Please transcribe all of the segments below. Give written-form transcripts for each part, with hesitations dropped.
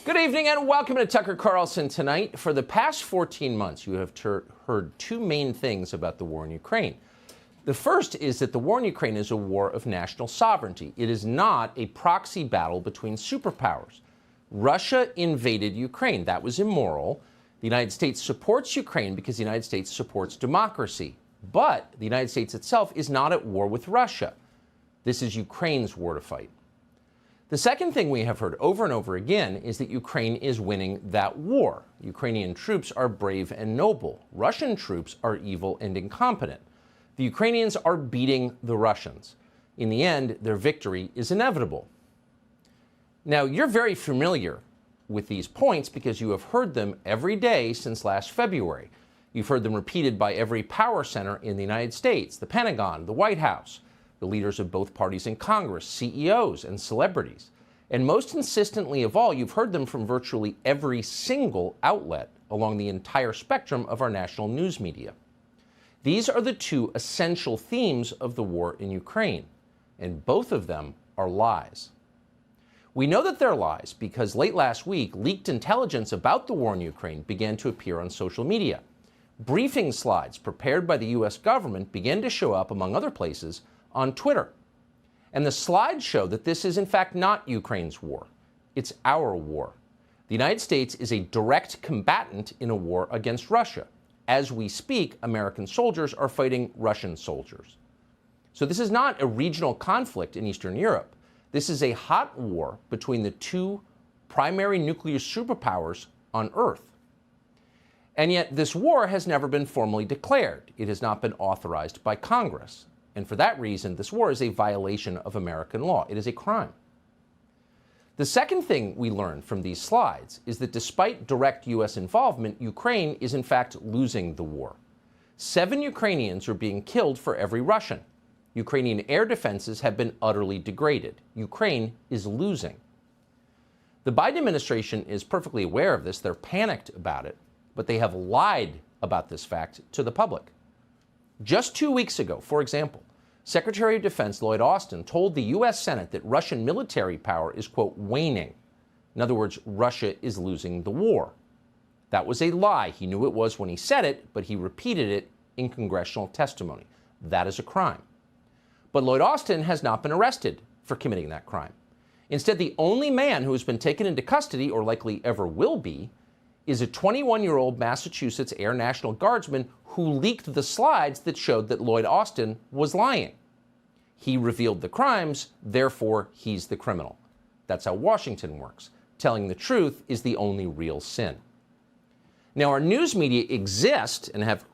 Good evening and welcome to Tucker Carlson Tonight. For the past 14 months, you have heard two main things about the war in Ukraine. The first is that the war in Ukraine is a war of national sovereignty. It is not a proxy battle between superpowers. Russia invaded Ukraine. That was immoral. The United States supports Ukraine because the United States supports democracy. But the United States itself is not at war with Russia. This is Ukraine's war to fight. The second thing we have heard over and over again is that Ukraine is winning that war. Ukrainian troops are brave and noble. Russian troops are evil and incompetent. The Ukrainians are beating the Russians. In the end, their victory is inevitable. Now, you're very familiar with these points because you have heard them every day since last February. You've heard them repeated by every power center in the United States, the Pentagon, the White House, the leaders of both parties in Congress, CEOs, and celebrities. And most insistently of all, you've heard them from virtually every single outlet along the entire spectrum of our national news media. These are the two essential themes of the war in Ukraine, and both of them are lies. We know that they're lies because late last week, leaked intelligence about the war in Ukraine began to appear on social media. Briefing slides prepared by the U.S. government began to show up, among other places, on Twitter. And the slides show that this is in fact not Ukraine's war. It's our war. The United States is a direct combatant in a war against Russia. As we speak, American soldiers are fighting Russian soldiers. So this is not a regional conflict in Eastern Europe. This is a hot war between the two primary nuclear superpowers on Earth. And yet this war has never been formally declared. It has not been authorized by Congress. And for that reason, this war is a violation of American law. It is a crime. The second thing we learned from these slides is that despite direct U.S. involvement, Ukraine is in fact losing the war. 7 Ukrainians are being killed for every Russian. Ukrainian air defenses have been utterly degraded. Ukraine is losing. The Biden administration is perfectly aware of this. They're panicked about it, but they have lied about this fact to the public. Just 2 weeks ago, for example, Secretary of Defense Lloyd Austin told the U.S. Senate that Russian military power is, quote, waning. In other words, Russia is losing the war. That was a lie. He knew it was when he said it, but he repeated it in congressional testimony. That is a crime. But Lloyd Austin has not been arrested for committing that crime. Instead, the only man who has been taken into custody, or likely ever will be, is a 21-year-old Massachusetts Air National Guardsman who leaked the slides that showed that Lloyd Austin was lying. He revealed the crimes, therefore he's the criminal. That's how Washington works. Telling the truth is the only real sin. Now, our news media exist and have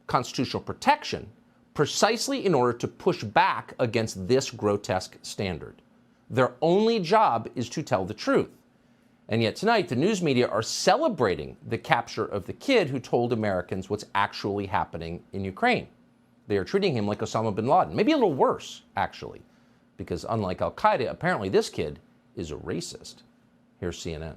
constitutional protection precisely in order to push back against this grotesque standard. Their only job is to tell the truth. And yet tonight, the news media are celebrating the capture of the kid who told Americans what's actually happening in Ukraine. They are treating him like Osama bin Laden, maybe a little worse, actually, because unlike al-Qaeda, apparently this kid is a racist. Here's CNN.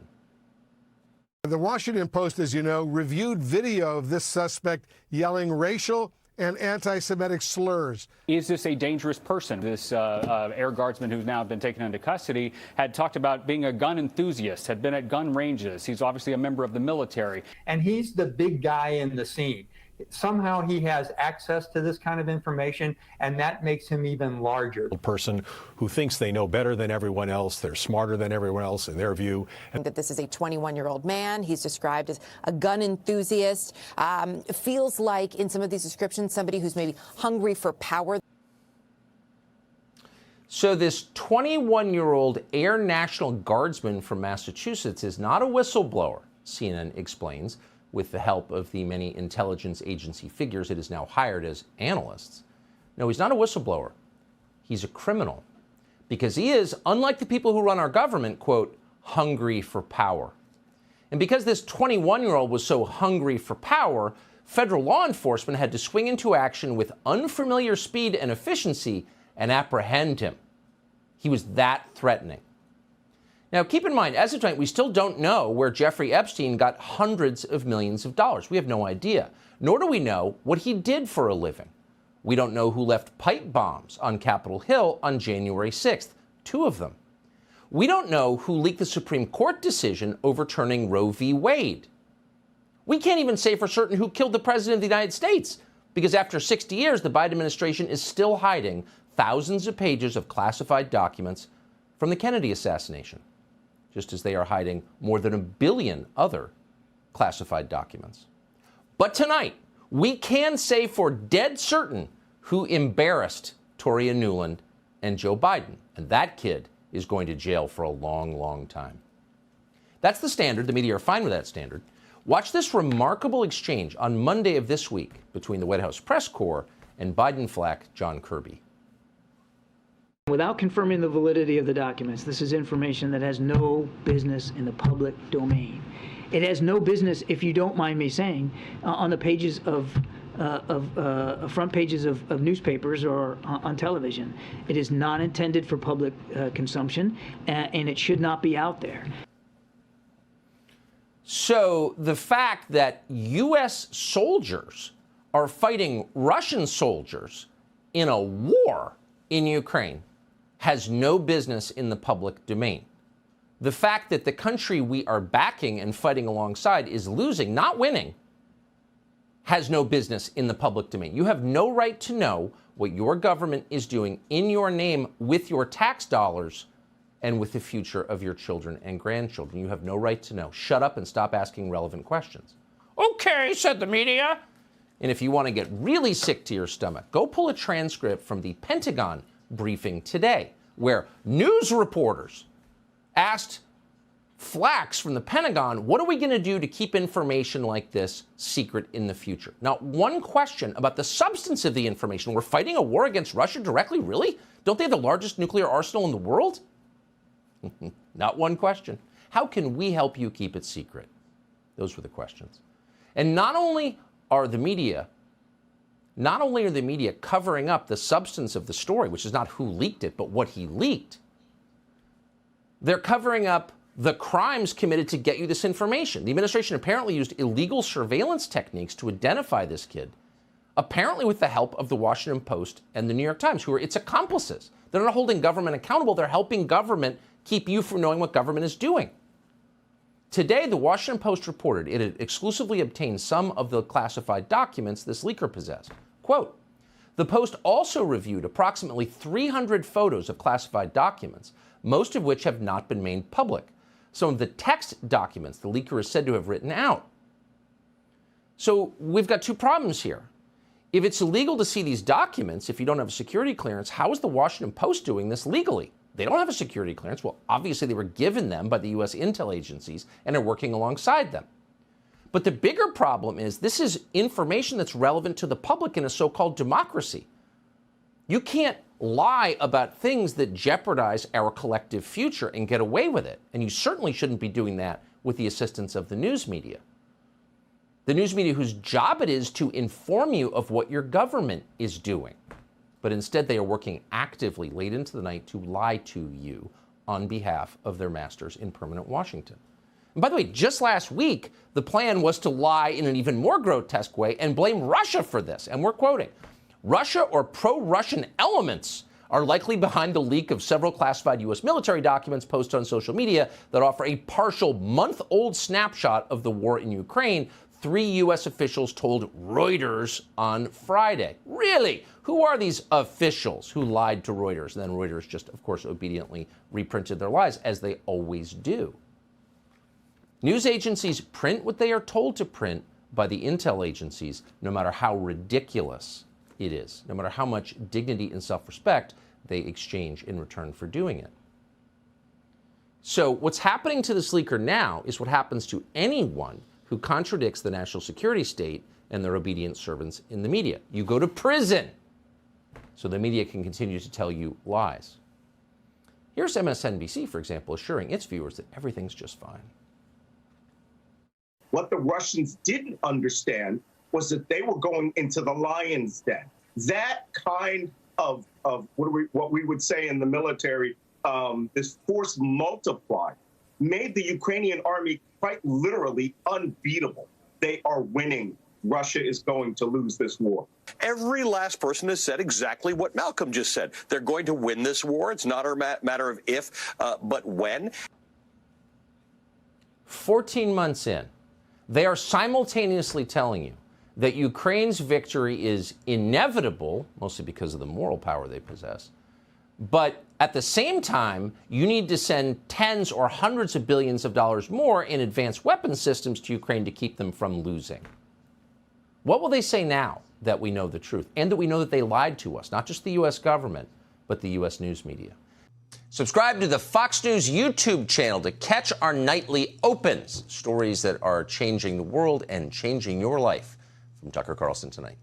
The Washington Post, as you know, reviewed video of this suspect yelling racial and anti-Semitic slurs. Is this a dangerous person? This air guardsman who's now been taken into custody had talked about being a gun enthusiast, had been at gun ranges. He's obviously a member of the military. And he's the big guy in the scene. Somehow he has access to this kind of information, and that makes him even larger. A person who thinks they know better than everyone else, they're smarter than everyone else in their view. And that this is a 21-year-old man. He's described as a gun enthusiast. Feels like, in some of these descriptions, somebody who's maybe hungry for power. So this 21-year-old Air National Guardsman from Massachusetts is not a whistleblower, CNN explains, with the help of the many intelligence agency figures it has now hired as analysts. No, he's not a whistleblower. He's a criminal. Because he is, unlike the people who run our government, quote, hungry for power. And because this 21-year-old was so hungry for power, federal law enforcement had to swing into action with unfamiliar speed and efficiency and apprehend him. He was that threatening. Now, keep in mind, as of tonight, we still don't know where Jeffrey Epstein got hundreds of millions of dollars. We have no idea. Nor do we know what he did for a living. We don't know who left pipe bombs on Capitol Hill on January 6th, 2 of them. We don't know who leaked the Supreme Court decision overturning Roe v. Wade. We can't even say for certain who killed the President of the United States, because after 60 years, the Biden administration is still hiding thousands of pages of classified documents from the Kennedy assassination, just as they are hiding more than 1 billion other classified documents. But tonight, we can say for dead certain who embarrassed Toria Nuland and Joe Biden, and that kid is going to jail for a long, long time. That's the standard. The media are fine with that standard. Watch this remarkable exchange on Monday of this week between the White House press corps and Biden flack John Kirby. Without confirming the validity of the documents, this is information that has no business in the public domain. It has no business, if you don't mind me saying, on the pages of front pages of newspapers or on television. It is not intended for public consumption, and it should not be out there. So the fact that U.S. soldiers are fighting Russian soldiers in a war in Ukraine has no business in the public domain. The fact that the country we are backing and fighting alongside is losing, not winning, has no business in the public domain. You have no right to know what your government is doing in your name with your tax dollars and with the future of your children and grandchildren. You have no right to know. Shut up and stop asking relevant questions. Okay, said the media. And if you want to get really sick to your stomach, go pull a transcript from the Pentagon briefing today, where news reporters asked Flax from the Pentagon, what are we going to do to keep information like this secret in the future? Not one question about the substance of the information. We're fighting a war against Russia directly? Really? Don't they have the largest nuclear arsenal in the world? Not one question. How can we help you keep it secret? Those were the questions. And not only are the media covering up the substance of the story, which is not who leaked it, but what he leaked, they're covering up the crimes committed to get you this information. The administration apparently used illegal surveillance techniques to identify this kid, apparently with the help of the Washington Post and the New York Times, who are its accomplices. They're not holding government accountable. They're helping government keep you from knowing what government is doing. Today, the Washington Post reported it had exclusively obtained some of the classified documents this leaker possessed. Quote, the Post also reviewed approximately 300 photos of classified documents, most of which have not been made public. Some of the text documents the leaker is said to have written out. So we've got two problems here. If it's illegal to see these documents, if you don't have a security clearance, how is the Washington Post doing this legally? They don't have a security clearance. Well, obviously they were given them by the U.S. intel agencies and are working alongside them. But the bigger problem is this is information that's relevant to the public in a so-called democracy. You can't lie about things that jeopardize our collective future and get away with it. And you certainly shouldn't be doing that with the assistance of the news media. The news media whose job it is to inform you of what your government is doing. But instead they are working actively late into the night to lie to you on behalf of their masters in permanent Washington. And by the way, just last week, the plan was to lie in an even more grotesque way and blame Russia for this. And we're quoting, Russia or pro-Russian elements are likely behind the leak of several classified U.S. military documents posted on social media that offer a partial month-old snapshot of the war in Ukraine, 3 U.S. officials told Reuters on Friday. Really? Who are these officials who lied to Reuters? And then Reuters just, of course, obediently reprinted their lies, as they always do. News agencies print what they are told to print by the intel agencies, no matter how ridiculous it is, no matter how much dignity and self-respect they exchange in return for doing it. So what's happening to this leaker now is what happens to anyone who contradicts the national security state and their obedient servants in the media. You go to prison so the media can continue to tell you lies. Here's MSNBC, for example, assuring its viewers that everything's just fine. What the Russians didn't understand was that they were going into the lion's den. That kind of what we would say in the military, this force multiplied, made the Ukrainian army quite literally unbeatable. They are winning Russia is going to lose this war. Every last person has said exactly what Malcolm just said. They're going to win this war. It's not a matter of if, but when. 14 months in, they are simultaneously telling you that Ukraine's victory is inevitable, mostly because of the moral power they possess. But at the same time, you need to send tens or hundreds of billions of dollars more in advanced weapons systems to Ukraine to keep them from losing. What will they say now that we know the truth and that we know that they lied to us, not just the U.S. government, but the U.S. news media? Subscribe to the Fox News YouTube channel to catch our nightly opens, stories that are changing the world and changing your life. From Tucker Carlson Tonight.